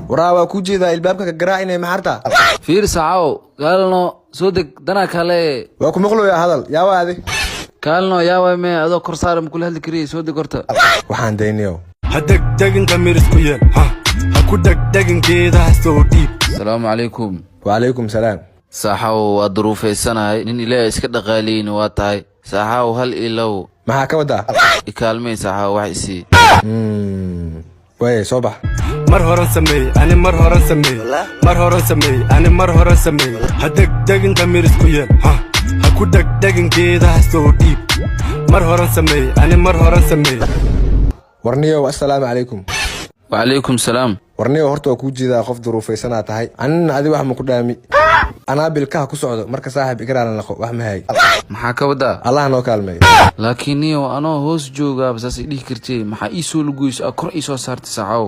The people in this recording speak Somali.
وراوا كوجي ذا الباب كجراعيني محرتا فير ساعو قالنا صدق دنا كله واكو مقلو يا هذا يا وادي قالنا يا وامي هذا كرسار كل هالكري صدق قرته waxaan dayniyo hadeg degin kamir isku yeel ha ku degdegin geedaha soo dhiib السلام عليكم وعليكم السلام ساحو ظروفيسanahay nin ilaa iska dhaqaaleeyna waa tahay saaxaw hal ilaw maxaa ka wada ikaalmay saaxaw wax isi way soo bax mar horan sameey ani mar horan sameey mar horan sameey ani mar horan sameey hadeg degin kamir isku yeel ha ku degdegin geedaha soo dhiib mar horan sameey ani mar horan sameey warniyo assalaamu calaykum وعليكم السلام warniyo horta ku jiida qof duruufaysanaa tahay anna adi wax ma ku dhaami ana bilka ku socdo marka saaxiib igraan la wax ma hay maxaa ka wada allah noo kaalmay laakiin niyo anoo hoos jooga bas idii kartay maxaa ii soo luguys kor ii soo saartay saaxaw